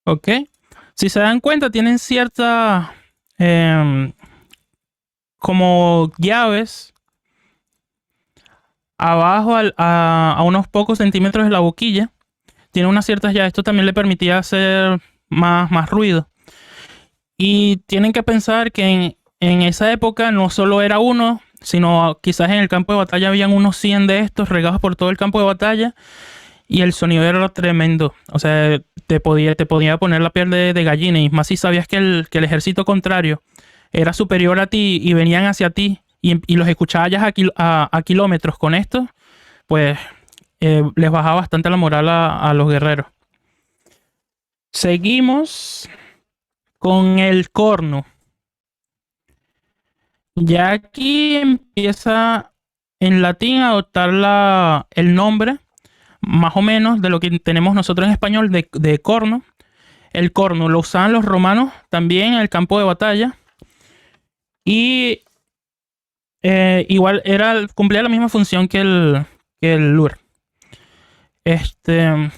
¿Ok? Si se dan cuenta, tienen ciertas em, como llaves abajo a unos pocos centímetros de la boquilla. Tiene unas ciertas llaves. Esto también le permitía hacer más ruido. Y tienen que pensar que en esa época no solo era uno, sino quizás en el campo de batalla habían unos 100 de estos regados por todo el campo de batalla y el sonido era tremendo. O sea, te podía poner la piel de gallina y más si sabías que el ejército contrario era superior a ti y venían hacia ti y los escuchabas ya a kilómetros con esto, pues les bajaba bastante la moral a los guerreros. Seguimos con el corno. Ya aquí empieza en latín a adoptar el nombre, más o menos, de lo que tenemos nosotros en español de corno. El corno lo usaban los romanos también en el campo de batalla. Y igual cumplía la misma función que el lure. Este,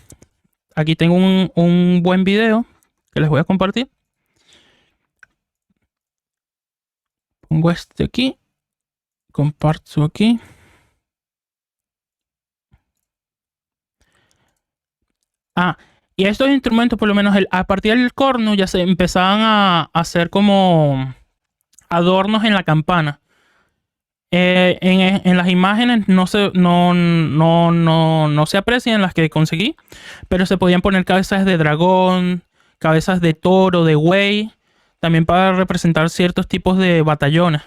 aquí tengo un buen video que les voy a compartir. Pongo este aquí. Comparto aquí. Ah, y estos instrumentos, por lo menos a partir del corno, ya se empezaban a hacer como adornos en la campana. En las imágenes no se aprecian las que conseguí, pero se podían poner cabezas de dragón, cabezas de toro, de buey, también para representar ciertos tipos de batallones.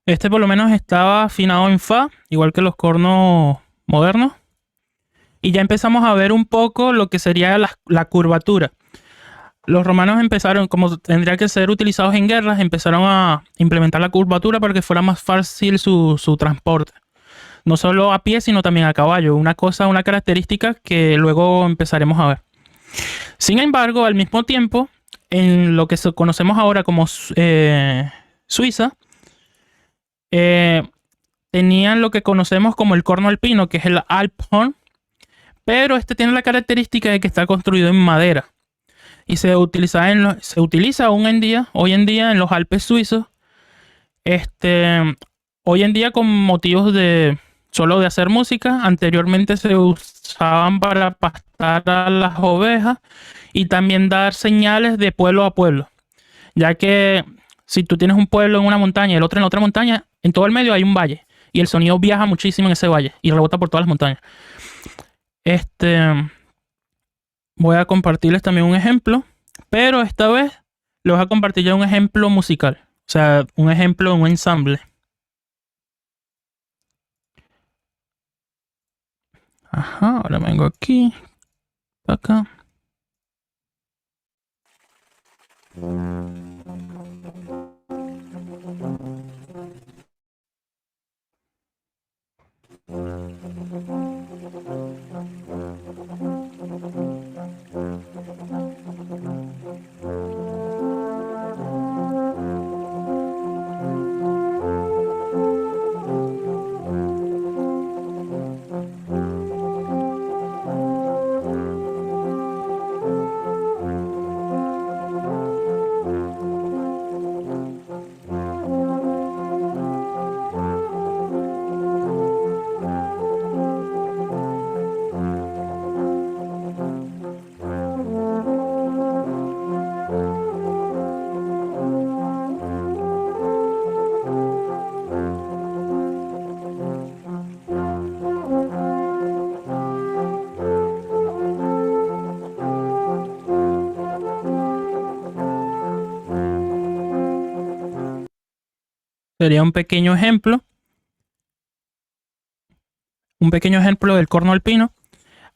Este por lo menos estaba afinado en fa, igual que los cornos modernos. Y ya empezamos a ver un poco lo que sería la curvatura. Los romanos empezaron, como tendría que ser utilizados en guerras, empezaron a implementar la curvatura para que fuera más fácil su transporte. No solo a pie, sino también a caballo. Una característica que luego empezaremos a ver. Sin embargo, al mismo tiempo, en lo que conocemos ahora como Suiza, eh, tenían lo que conocemos como el corno alpino, que es el Alphorn, pero este tiene la característica de que está construido en madera y se utiliza hoy en día en los Alpes suizos. Este, hoy en día con motivos de solo de hacer música. Anteriormente se usaban para pastar a las ovejas y también dar señales de pueblo a pueblo, ya que si tú tienes un pueblo en una montaña y el otro en la otra montaña, en todo el medio hay un valle y el sonido viaja muchísimo en ese valle y rebota por todas las montañas. Este, voy a compartirles también un ejemplo, pero esta vez les voy a compartir ya un ejemplo musical, o sea, un ejemplo, un ensamble. Ajá, ahora vengo aquí, acá. sería un pequeño ejemplo. Un pequeño ejemplo del corno alpino.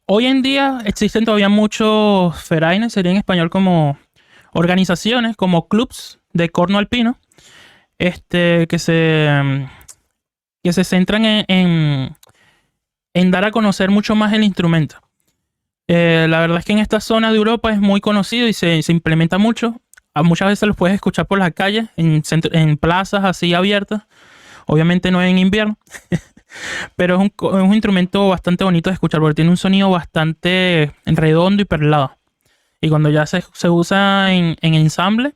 Hoy en día existen todavía muchos Vereine, sería en español como organizaciones, como clubs de corno alpino, que se centran en dar a conocer mucho más el instrumento. La verdad es que en esta zona de Europa es muy conocido y se implementa mucho. Muchas veces los puedes escuchar por las calles, en plazas así abiertas. Obviamente no en invierno, pero es un instrumento bastante bonito de escuchar porque tiene un sonido bastante redondo y perlado. Y cuando ya se usa en ensamble,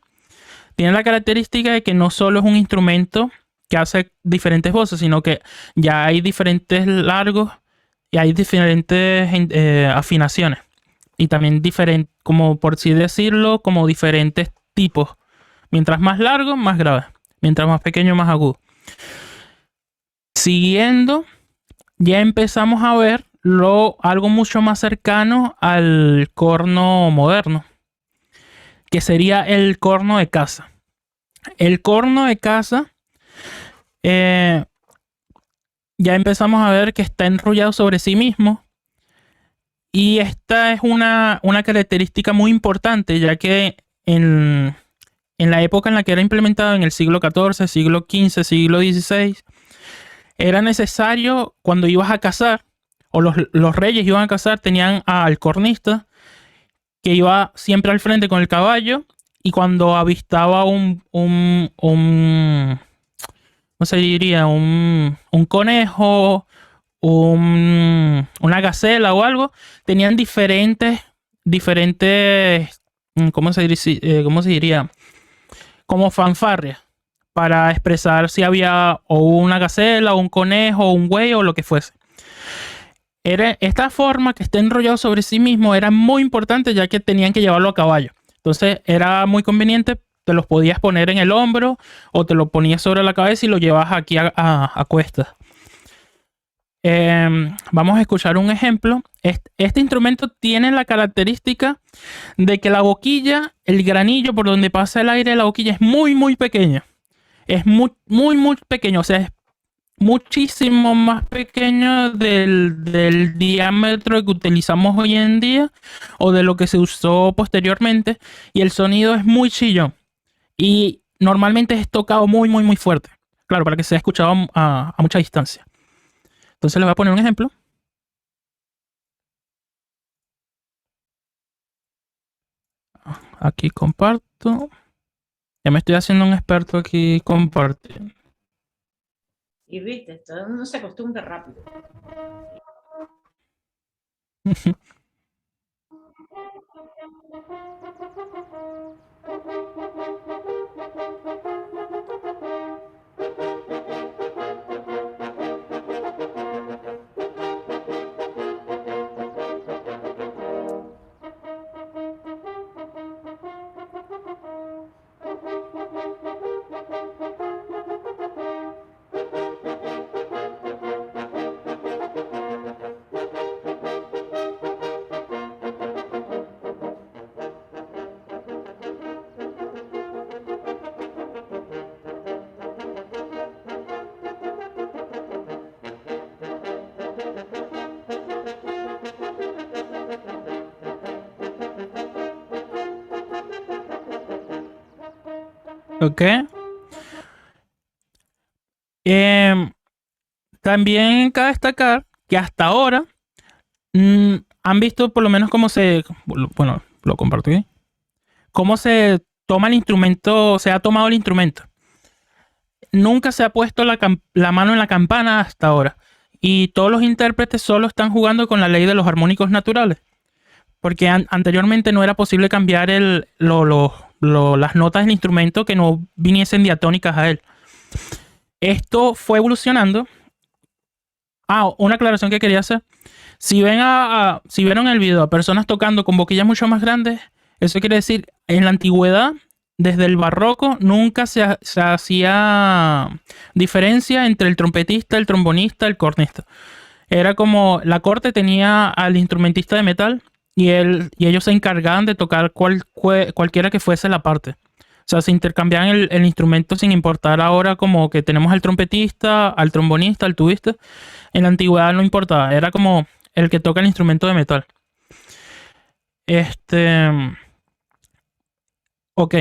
tiene la característica de que no solo es un instrumento que hace diferentes voces, sino que ya hay diferentes largos y hay diferentes afinaciones. Y también diferentes, como por así decirlo, como diferentes tipos. Mientras más largo, más grave. Mientras más pequeño, más agudo. Siguiendo, ya empezamos a ver algo mucho más cercano al corno moderno, que sería el corno de caza. El corno de caza, ya empezamos a ver que está enrollado sobre sí mismo. Y esta es una característica muy importante, ya que en la época en la que era implementado, en el siglo XIV, siglo XV, siglo XVI, era necesario, cuando ibas a cazar, o los reyes iban a cazar, tenían al cornista, que iba siempre al frente con el caballo, y cuando avistaba ¿cómo se diría? Un conejo, una gacela o algo, tenían diferentes, ¿cómo se diría? Como fanfarrias, para expresar si había o una gacela, o un conejo, o un buey, o lo que fuese. Esta forma que está enrollado sobre sí mismo era muy importante, ya que tenían que llevarlo a caballo. Entonces era muy conveniente, te los podías poner en el hombro o te lo ponías sobre la cabeza y lo llevas aquí a cuestas. Vamos a escuchar un ejemplo. Este instrumento tiene la característica de que la boquilla, el granillo por donde pasa el aire de la boquilla es muy, muy pequeño. Es muy, muy, muy pequeño. O sea, es muchísimo más pequeño del diámetro que utilizamos hoy en día o de lo que se usó posteriormente. Y el sonido es muy chillón. Y normalmente es tocado muy, muy, muy fuerte. Claro, para que sea escuchado a mucha distancia. Entonces les voy a poner un ejemplo. Aquí comparto. Ya me estoy haciendo un experto aquí compartiendo. Y viste, todo el mundo se acostumbra rápido. Ok. También cabe destacar que hasta ahora han visto por lo menos cómo bueno, lo comparto aquí, cómo se toma el instrumento, se ha tomado el instrumento. Nunca se ha puesto la mano en la campana hasta ahora. Y todos los intérpretes solo están jugando con la ley de los armónicos naturales. Porque anteriormente no era posible cambiar las notas del instrumento que no viniesen diatónicas a él. Esto fue evolucionando. Una aclaración que quería hacer. Si vieron el video a personas tocando con boquillas mucho más grandes, eso quiere decir, en la antigüedad, desde el barroco, nunca se hacía diferencia entre el trompetista, el trombonista, el cornista. Era como la corte tenía al instrumentista de metal y ellos se encargaban de tocar cualquiera que fuese la parte. O sea, se intercambiaban el instrumento sin importar ahora como que tenemos al trompetista, al trombonista, al tubista. En la antigüedad no importaba, era como el que toca el instrumento de metal. Ok,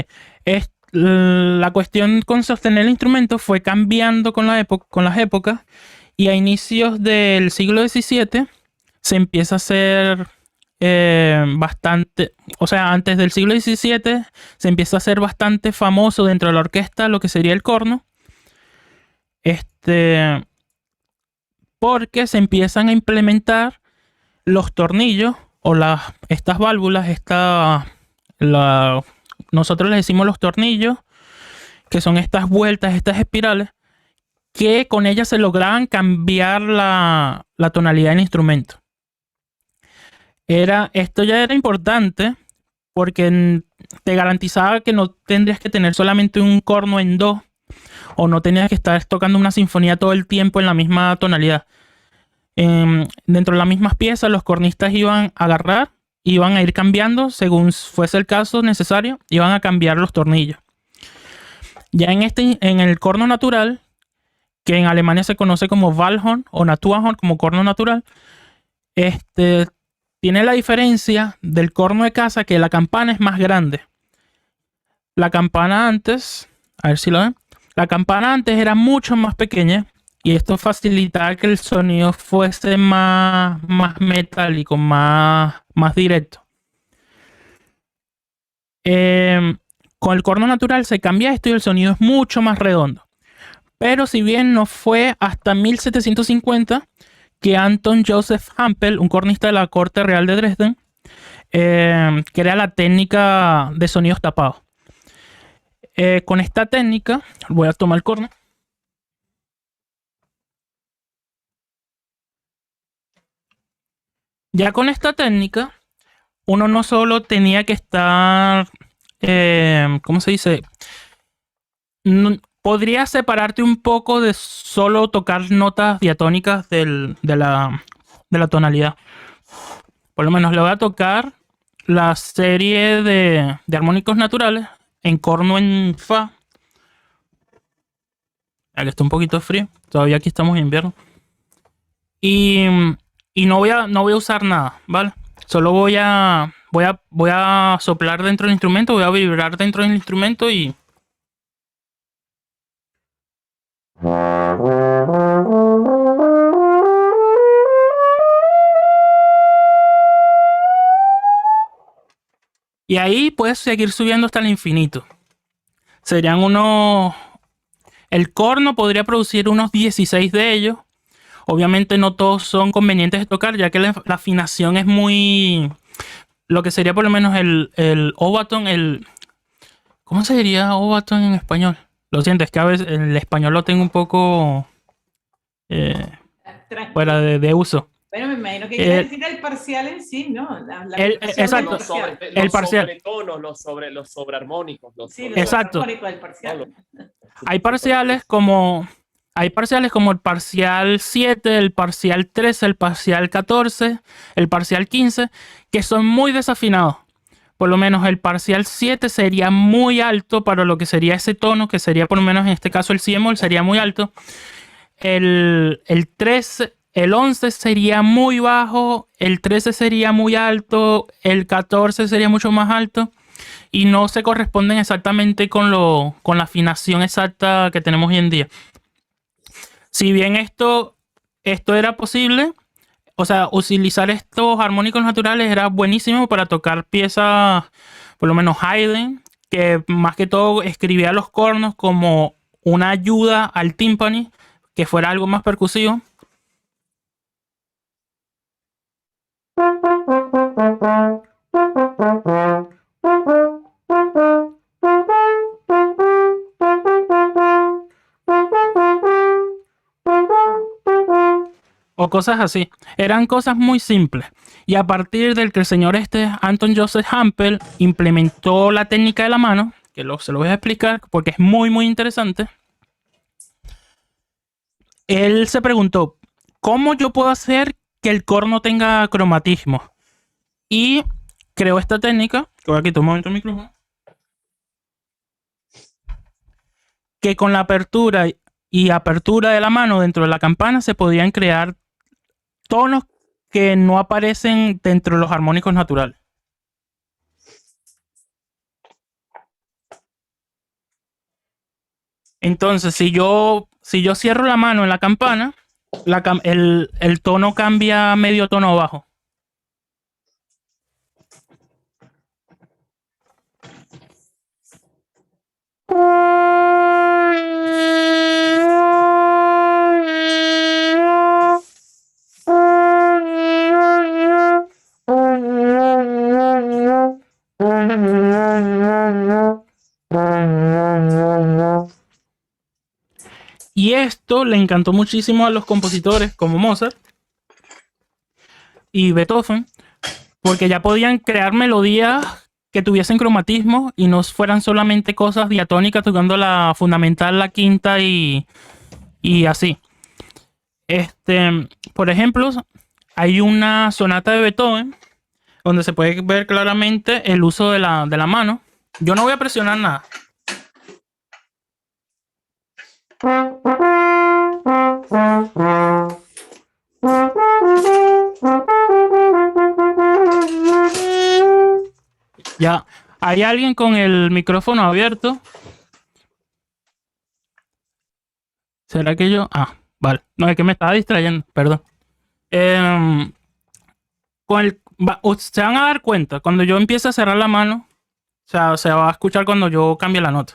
la cuestión con sostener el instrumento fue cambiando con las épocas, y a inicios del siglo XVII se empieza a hacer bastante, o sea, antes del siglo XVII se empieza a hacer bastante famoso dentro de la orquesta lo que sería el corno, porque se empiezan a implementar los tornillos o estas válvulas, nosotros les decimos los tornillos, que son estas vueltas, estas espirales, que con ellas se lograban cambiar la tonalidad del instrumento. Esto ya era importante porque te garantizaba que no tendrías que tener solamente un corno en do, o no tenías que estar tocando una sinfonía todo el tiempo en la misma tonalidad. Dentro de las mismas piezas, los cornistas iban a agarrar, iban a ir cambiando según fuese el caso necesario, iban a cambiar los tornillos. Ya en el corno natural, que en Alemania se conoce como Waldhorn o Naturhorn, como corno natural, tiene la diferencia del corno de casa, que la campana es más grande. La campana antes, a ver si lo ven, la campana antes era mucho más pequeña, y esto facilitaba que el sonido fuese más metálico, más directo. Con el corno natural se cambia esto y el sonido es mucho más redondo. Pero si bien no fue hasta 1750 que Anton Joseph Hampel, un cornista de la corte real de Dresden, crea la técnica de sonidos tapados. Con esta técnica, voy a tomar el corno. Ya con esta técnica, uno no solo tenía que estar, ¿cómo se dice? Podría separarte un poco de solo tocar notas diatónicas de la tonalidad. Por lo menos le voy a tocar la serie de armónicos naturales en corno en fa. Aquí está un poquito frío. Todavía aquí estamos en invierno. Y no voy a usar nada, ¿vale? Solo voy a soplar dentro del instrumento, voy a vibrar dentro del instrumento y... Y ahí puedes seguir subiendo hasta el infinito. Serían unos... El corno podría producir unos 16 de ellos. Obviamente no todos son convenientes de tocar, ya que la afinación es muy... Lo que sería por lo menos el óbaton, ¿cómo se diría óbaton en español? Lo siento, es que a veces el español lo tengo un poco fuera de uso. Bueno, me imagino que quiere decir el parcial en sí, ¿no? Exacto, el parcial. Sobretonos, los sobrearmónicos. Exacto. Del parcial. Hay parciales como el parcial 7, el parcial 13, el parcial 14, el parcial 15, que son muy desafinados. Por lo menos el parcial 7 sería muy alto para lo que sería ese tono, que sería por lo menos en este caso el si bemol, sería muy alto. El 13, el 11 sería muy bajo, el 13 sería muy alto, el 14 sería mucho más alto, y no se corresponden exactamente con la afinación exacta que tenemos hoy en día. Si bien esto era posible, o sea, utilizar estos armónicos naturales era buenísimo para tocar piezas, por lo menos Haydn, que más que todo escribía los cornos como una ayuda al tímpani, que fuera algo más percusivo. O cosas así. Eran cosas muy simples. Y a partir del que el señor Anton Joseph Hampel implementó la técnica de la mano, que se lo voy a explicar porque es muy muy interesante. Él se preguntó, ¿cómo yo puedo hacer que el corno tenga cromatismo? Y creó esta técnica, que voy a quitar un momento el micrófono. que con la apertura y apertura de la mano dentro de la campana se podían crear tonos que no aparecen dentro de los armónicos naturales. Entonces, si yo cierro la mano en la campana, el tono cambia a medio tono bajo. Y esto le encantó muchísimo a los compositores como Mozart y Beethoven, porque ya podían crear melodías que tuviesen cromatismo y no fueran solamente cosas diatónicas tocando la fundamental, la quinta y así. Por ejemplo, hay una sonata de Beethoven donde se puede ver claramente el uso de la mano. Yo no voy a presionar nada. Ya, hay alguien con el micrófono abierto. ¿Será que yo? Ah, vale. No, es que me estaba distrayendo, perdón. Se van a dar cuenta, cuando yo empiece a cerrar la mano, o sea, se va a escuchar cuando yo cambie la nota.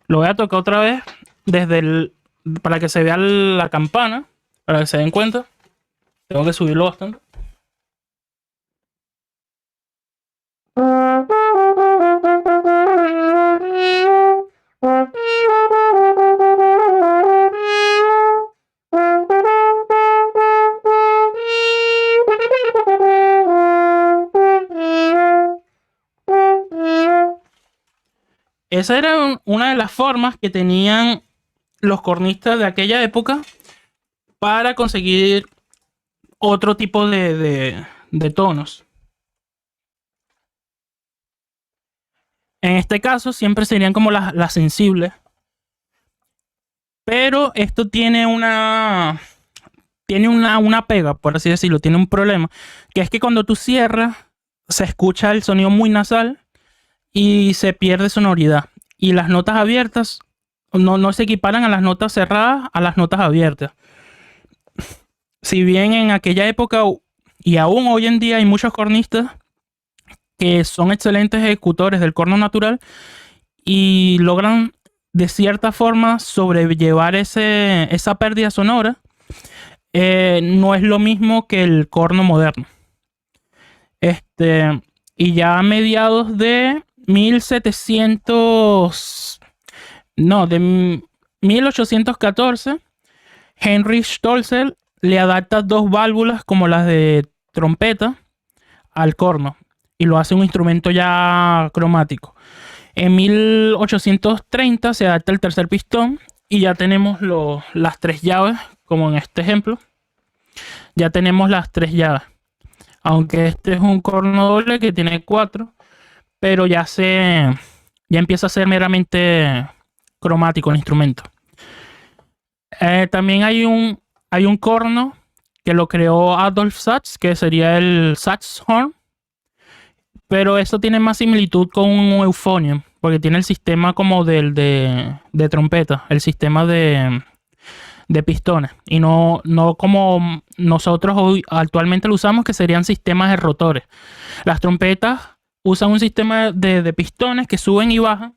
Lo voy a tocar otra vez para que se vea la campana, para que se den cuenta. Tengo que subirlo bastante. Esa era una de las formas que tenían los cornistas de aquella época para conseguir otro tipo de tonos. En este caso siempre serían como las sensibles. Pero esto tiene una pega, por así decirlo, tiene un problema, que es que cuando tú cierras se escucha el sonido muy nasal y se pierde sonoridad. Y las notas abiertas no se equiparan a las notas cerradas a las notas abiertas. Si bien en aquella época y aún hoy en día hay muchos cornistas que son excelentes ejecutores del corno natural y logran de cierta forma sobrellevar esa pérdida sonora, no es lo mismo que el corno moderno. Y ya a mediados de 1814, Henry Stolzel le adapta dos válvulas como las de trompeta al corno y lo hace un instrumento ya cromático. En 1830 se adapta el tercer pistón y ya tenemos las tres llaves, como en este ejemplo. Ya tenemos las tres llaves. Aunque este es un corno doble que tiene 4, pero ya empieza a ser meramente cromático el instrumento. También hay un corno que lo creó Adolf Sax, que sería el Saxhorn, pero eso tiene más similitud con un euphonium, porque tiene el sistema como de trompeta, el sistema de pistones, y no como nosotros hoy actualmente lo usamos, que serían sistemas de rotores. Las trompetas usan un sistema de pistones que suben y bajan.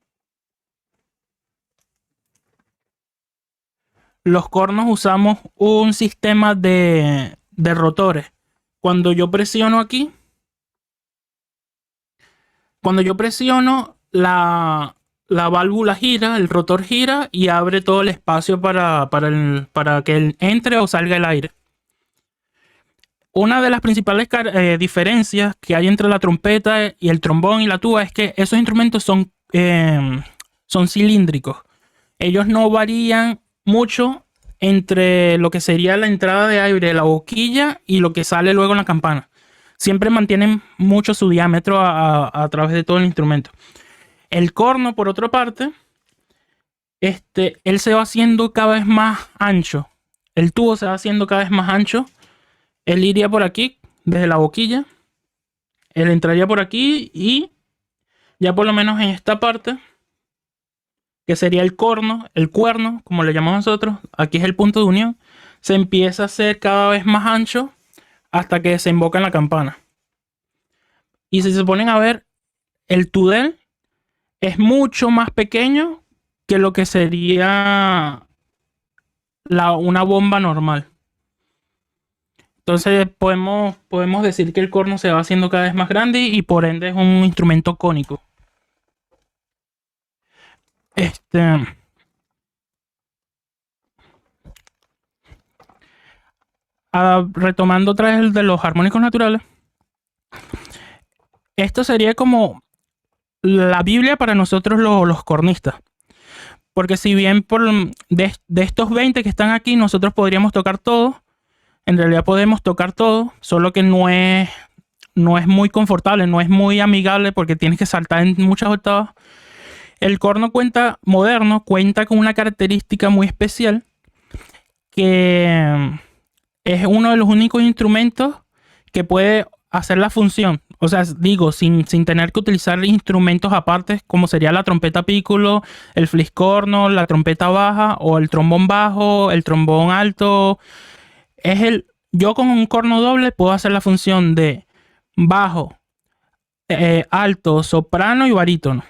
Los cornos usamos un sistema de rotores. Cuando yo presiono aquí, la válvula gira, el rotor gira y abre todo el espacio para que entre o salga el aire. Una de las principales diferencias que hay entre la trompeta y el trombón y la tuba es que esos instrumentos son cilíndricos. Ellos no varían mucho entre lo que sería la entrada de aire de la boquilla y lo que sale luego en la campana. Siempre mantienen mucho su diámetro a través de todo el instrumento. El corno, por otra parte, él se va haciendo cada vez más ancho. El tubo se va haciendo cada vez más ancho. Él iría por aquí, desde la boquilla. Él entraría por aquí y ya por lo menos en esta parte, que sería el corno, el cuerno, como le llamamos nosotros, aquí es el punto de unión, se empieza a hacer cada vez más ancho hasta que desemboca en la campana. Y si se ponen a ver, el tudel es mucho más pequeño que lo que sería una bomba normal. Entonces podemos decir que el corno se va haciendo cada vez más grande y por ende es un instrumento cónico. Retomando otra vez el de los armónicos naturales. Esto sería como la Biblia para nosotros los cornistas. Porque si bien de estos 20 que están aquí, nosotros podríamos tocar todos. En realidad podemos tocar todo, solo que no es muy confortable, no es muy amigable porque tienes que saltar en muchas octavas. El corno moderno cuenta con una característica muy especial, que es uno de los únicos instrumentos que puede hacer la función. O sea, digo, sin tener que utilizar instrumentos aparte, como sería la trompeta piccolo, el fliscorno, la trompeta baja o el trombón bajo, el trombón alto. Yo con un corno doble puedo hacer la función de bajo, alto, soprano y barítono.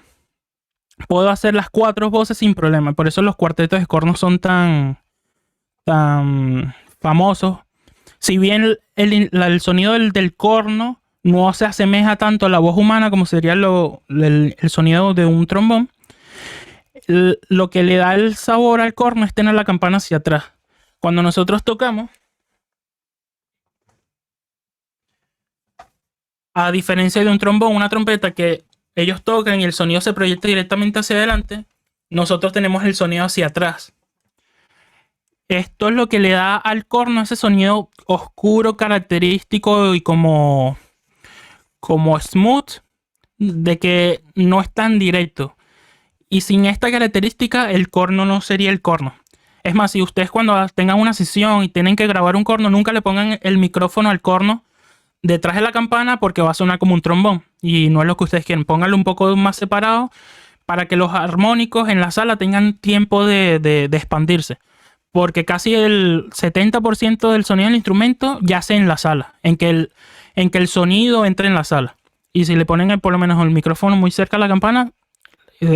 Puedo hacer las 4 voces sin problema. Por eso los cuartetos de cornos son tan famosos. Si bien el sonido del corno no se asemeja tanto a la voz humana como sería el sonido de un trombón, lo que le da el sabor al corno es tener la campana hacia atrás. Cuando nosotros tocamos, a diferencia de un trombón, una trompeta que ellos tocan y el sonido se proyecta directamente hacia adelante, nosotros tenemos el sonido hacia atrás. Esto es lo que le da al corno ese sonido oscuro, característico y como smooth, de que no es tan directo. Y sin esta característica, el corno no sería el corno. Es más, si ustedes cuando tengan una sesión y tienen que grabar un corno, nunca le pongan el micrófono al corno detrás de la campana porque va a sonar como un trombón. Y no es lo que ustedes quieren. Pónganlo un poco más separado para que los armónicos en la sala tengan tiempo de expandirse. Porque casi el 70% del sonido del instrumento yace en la sala, en que el sonido entre en la sala. Y si le ponen por lo menos el micrófono muy cerca a la campana,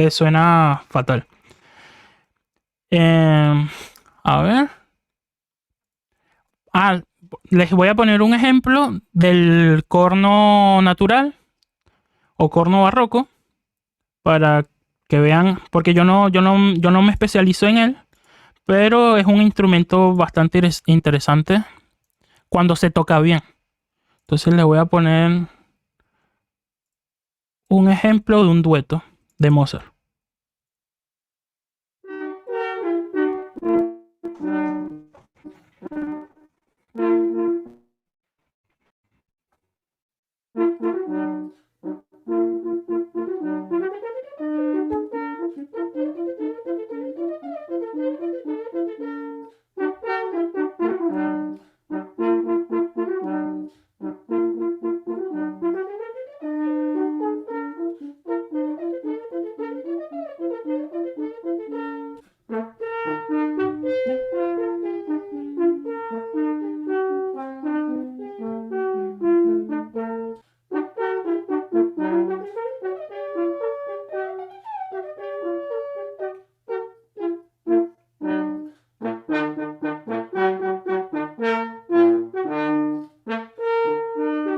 suena fatal. A ver. Les voy a poner un ejemplo del corno natural o corno barroco para que vean, porque yo no me especializo en él, pero es un instrumento bastante interesante cuando se toca bien. Entonces les voy a poner un ejemplo de un dueto de Mozart.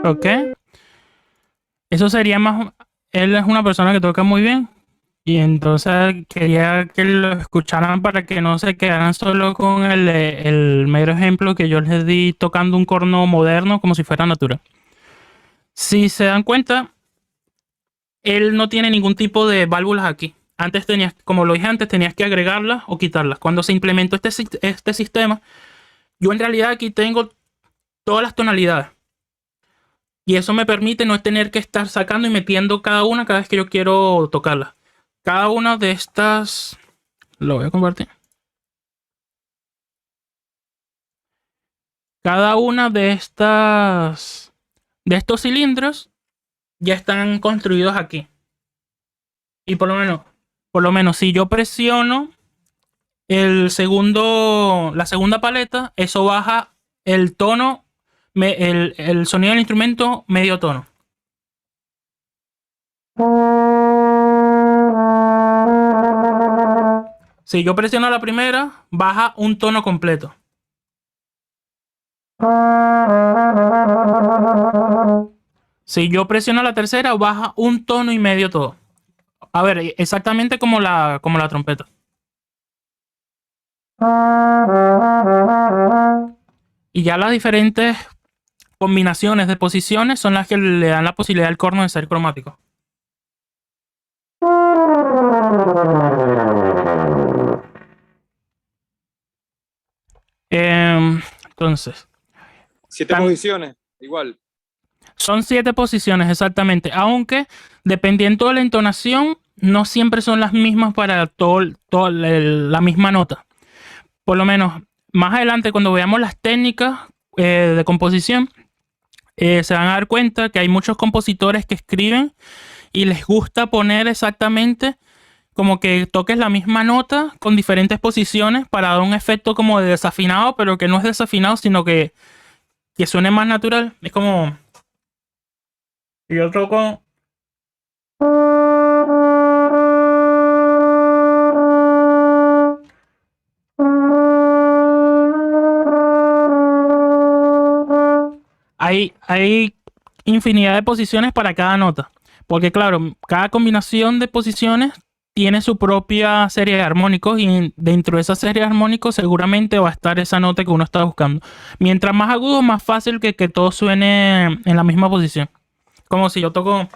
Ok. Eso sería más. Él es una persona que toca muy bien. Y entonces quería que lo escucharan para que no se quedaran solo con el mero ejemplo que yo les di tocando un corno moderno como si fuera natural. Si se dan cuenta, él no tiene ningún tipo de válvulas aquí. Antes tenías, como lo dije antes, tenías que agregarlas o quitarlas. Cuando se implementó este sistema, yo en realidad aquí tengo todas las tonalidades. Y eso me permite no tener que estar sacando y metiendo cada una cada vez que yo quiero tocarla. Cada una de estas... Lo voy a compartir. Cada una de estas... De estos cilindros ya están construidos aquí. Y por lo menos si yo presiono la segunda paleta, eso baja el tono, el sonido del instrumento medio tono. Si yo presiono la primera, baja un tono completo. Si yo presiono la tercera, baja un tono y medio todo. A ver, exactamente como la trompeta. Y ya las diferentes combinaciones de posiciones son las que le dan la posibilidad al corno de ser cromático. Entonces, 7 posiciones, igual. son 7 posiciones exactamente, aunque dependiendo de la entonación, no siempre son las mismas para la misma nota. Por lo menos, más adelante cuando veamos las técnicas de composición, se van a dar cuenta que hay muchos compositores que escriben y les gusta poner exactamente como que toques la misma nota con diferentes posiciones para dar un efecto como de desafinado, pero que no es desafinado, sino que suene más natural. Es como... Yo toco... Hay infinidad de posiciones para cada nota. Porque claro, cada combinación de posiciones tiene su propia serie de armónicos y dentro de esa serie de armónicos seguramente va a estar esa nota que uno está buscando. Mientras más agudo, más fácil que todo suene en la misma posición. Como si yo toco...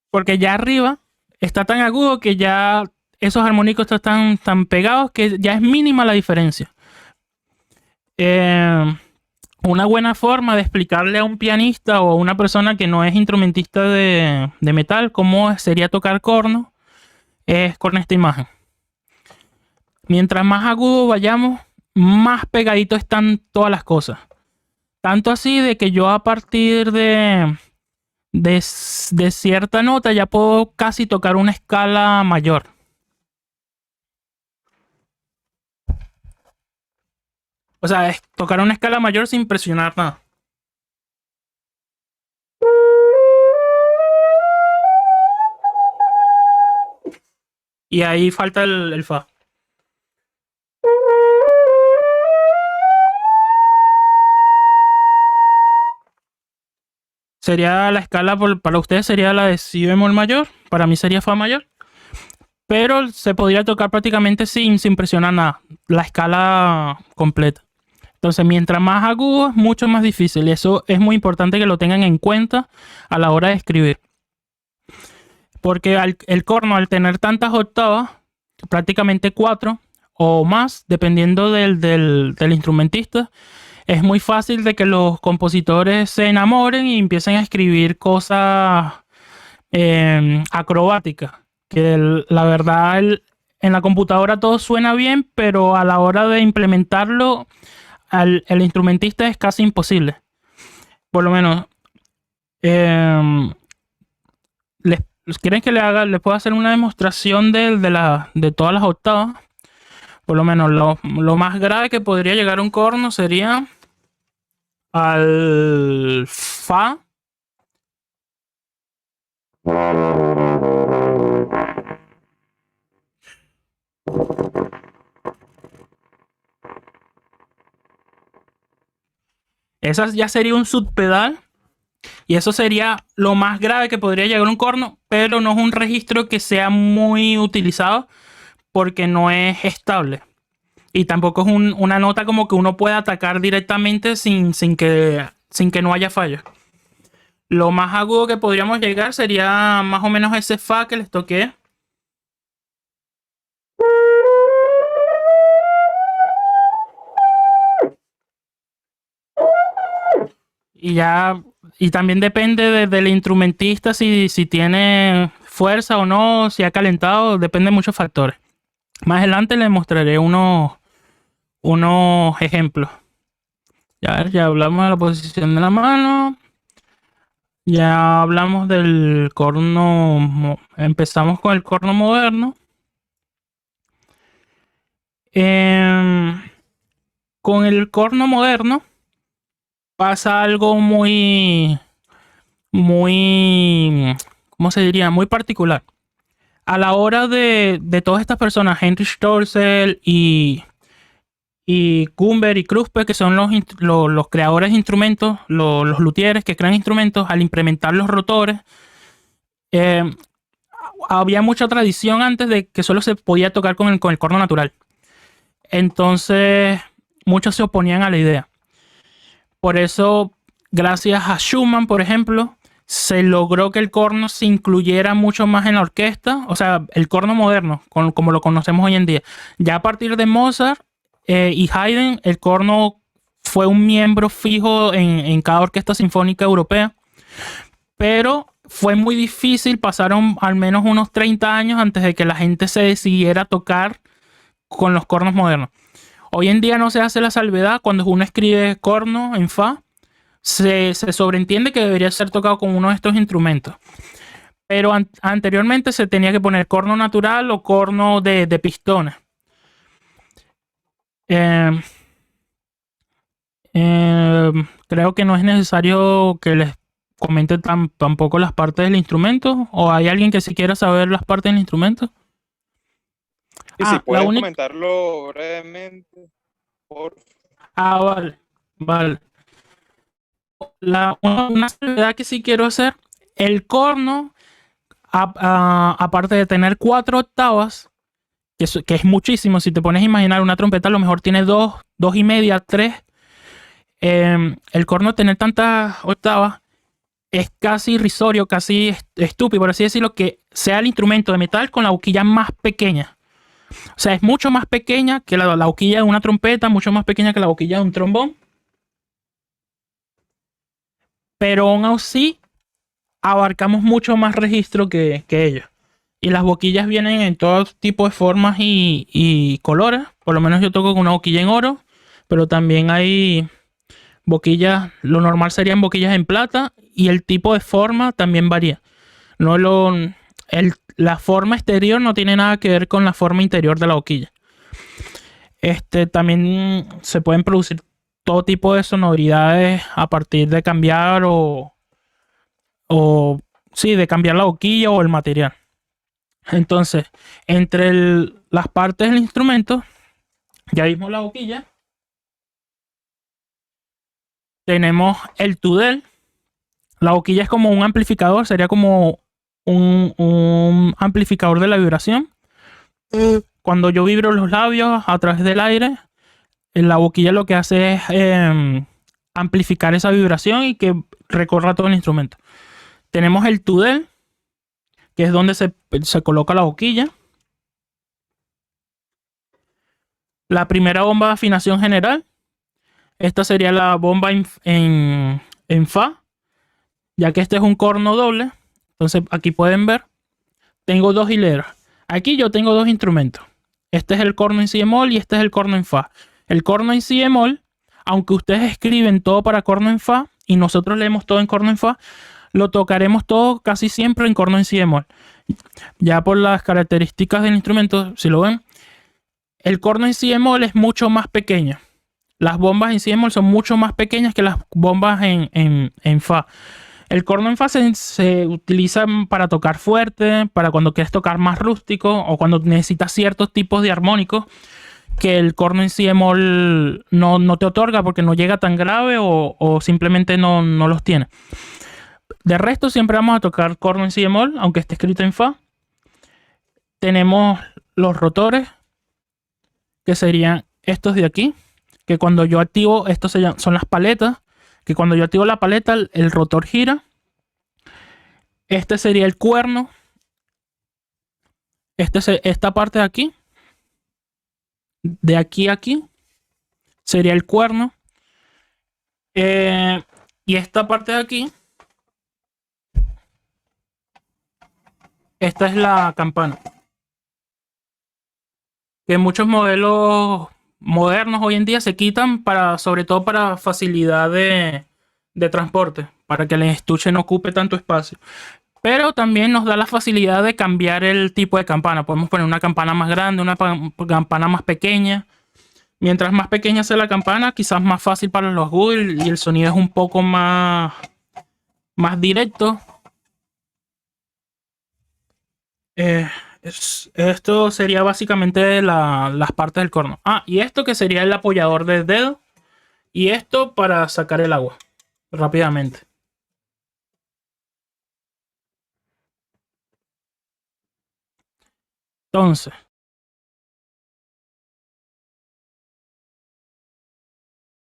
Porque ya arriba está tan agudo que ya esos armónicos están tan pegados que ya es mínima la diferencia. Una buena forma de explicarle a un pianista o a una persona que no es instrumentista de metal cómo sería tocar corno es con esta imagen. Mientras más agudo vayamos, más pegadito están todas las cosas. Tanto así de que yo a partir de cierta nota ya puedo casi tocar una escala mayor. O sea, es tocar una escala mayor sin presionar nada. Y ahí falta el fa. Sería la escala, para ustedes sería la de si bemol mayor, para mí sería fa mayor. Pero se podría tocar prácticamente sin presionar nada, la escala completa. Entonces, mientras más agudo, es mucho más difícil. Y eso es muy importante que lo tengan en cuenta a la hora de escribir. Porque el corno, al tener tantas octavas, prácticamente 4 o más, dependiendo del instrumentista, es muy fácil de que los compositores se enamoren y empiecen a escribir cosas acrobáticas. Que la verdad, en la computadora todo suena bien, pero a la hora de implementarlo, el instrumentista es casi imposible. Por lo menos, les quieren que les pueda hacer una demostración de todas las octavas. Por lo menos lo más grave que podría llegar a un corno sería al fa. Esa ya sería un subpedal. Y eso sería lo más grave que podría llegar a un corno, pero no es un registro que sea muy utilizado porque no es estable. Y tampoco es una nota como que uno pueda atacar directamente sin que no haya fallo. Lo más agudo que podríamos llegar sería más o menos ese fa que les toqué. Y ya, y también depende del instrumentista si tiene fuerza o no, si ha calentado, depende de muchos factores. Más adelante les mostraré unos ejemplos. Ya hablamos de la posición de la mano. Ya hablamos del corno. Empezamos con el corno moderno. Con el corno moderno pasa algo muy, ¿cómo se diría? Muy particular. A la hora de todas estas personas, Heinrich Storsel y Kumber y Kruspe, que son los creadores de instrumentos, los luthieres que crean instrumentos, al implementar los rotores, había mucha tradición antes de que solo se podía tocar con el corno natural. Entonces, muchos se oponían a la idea. Por eso, gracias a Schumann, por ejemplo, se logró que el corno se incluyera mucho más en la orquesta. O sea, el corno moderno, como lo conocemos hoy en día. Ya a partir de Mozart y Haydn, el corno fue un miembro fijo en cada orquesta sinfónica europea. Pero fue muy difícil, pasaron al menos unos 30 años antes de que la gente se decidiera a tocar con los cornos modernos. Hoy en día no se hace la salvedad cuando uno escribe corno en fa. Se sobreentiende que debería ser tocado con uno de estos instrumentos. Pero anteriormente se tenía que poner corno natural o corno de pistones. Creo que no es necesario que les comente tampoco las partes del instrumento. ¿O hay alguien que si quiera saber las partes del instrumento? Y si puedes comentarlo brevemente, por vale. Una salvedad que sí quiero hacer, el corno, aparte de tener 4 octavas, que es muchísimo, si te pones a imaginar una trompeta a lo mejor tiene 2,5, 3. El corno tener tantas octavas es casi irrisorio, casi estúpido, por así decirlo, que sea el instrumento de metal con la boquilla más pequeña. O sea, es mucho más pequeña que la boquilla de una trompeta, mucho más pequeña que la boquilla de un trombón. Pero aún así, abarcamos mucho más registro que ellos. Y las boquillas vienen en todo tipo de formas y colores. Por lo menos yo toco con una boquilla en oro, pero también hay boquillas, lo normal serían boquillas en plata, y el tipo de forma también varía. La forma exterior no tiene nada que ver con la forma interior de la boquilla. También se pueden producir todo tipo de sonoridades a partir de cambiar de cambiar la boquilla o el material. Entonces, entre las partes del instrumento, ya vimos la boquilla. Tenemos el tudel. La boquilla es como un amplificador, sería como un amplificador de la vibración. Cuando yo vibro los labios a través del aire, la boquilla lo que hace es amplificar esa vibración y que recorra todo el instrumento. Tenemos el tudel, que es donde se coloca la boquilla. La primera bomba de afinación general. Esta sería la bomba en fa, ya que este es un corno doble. Entonces aquí pueden ver, tengo 2 hileras. Aquí yo tengo 2 instrumentos. Este es el corno en si bemol y este es el corno en fa. El corno en si bemol, aunque ustedes escriben todo para corno en fa y nosotros leemos todo en corno en fa, lo tocaremos todo casi siempre en corno en si bemol. Ya por las características del instrumento, si lo ven, el corno en si bemol es mucho más pequeño. Las bombas en si bemol son mucho más pequeñas que las bombas en fa. El corno en fa se utiliza para tocar fuerte, para cuando quieres tocar más rústico o cuando necesitas ciertos tipos de armónicos que el corno en si bemol no te otorga porque no llega tan grave o simplemente no los tiene. De resto siempre vamos a tocar corno en si bemol, aunque esté escrito en fa. Tenemos los rotores, que serían estos de aquí, que cuando yo activo, estos son las paletas, que cuando yo activo la paleta, el rotor gira. Este sería el cuerno. Esta parte de aquí a aquí, sería el cuerno. Y esta parte de aquí, esta es la campana. Que muchos modelos modernos hoy en día se quitan sobre todo para facilidad de transporte, para que el estuche no ocupe tanto espacio. Pero también nos da la facilidad de cambiar el tipo de campana. Podemos poner una campana más grande, una campana más pequeña. Mientras más pequeña sea la campana, quizás más fácil para los Google y el sonido es un poco más directo. Esto sería básicamente las partes del corno. Y esto que sería el apoyador del dedo. Y esto para sacar el agua rápidamente. Entonces,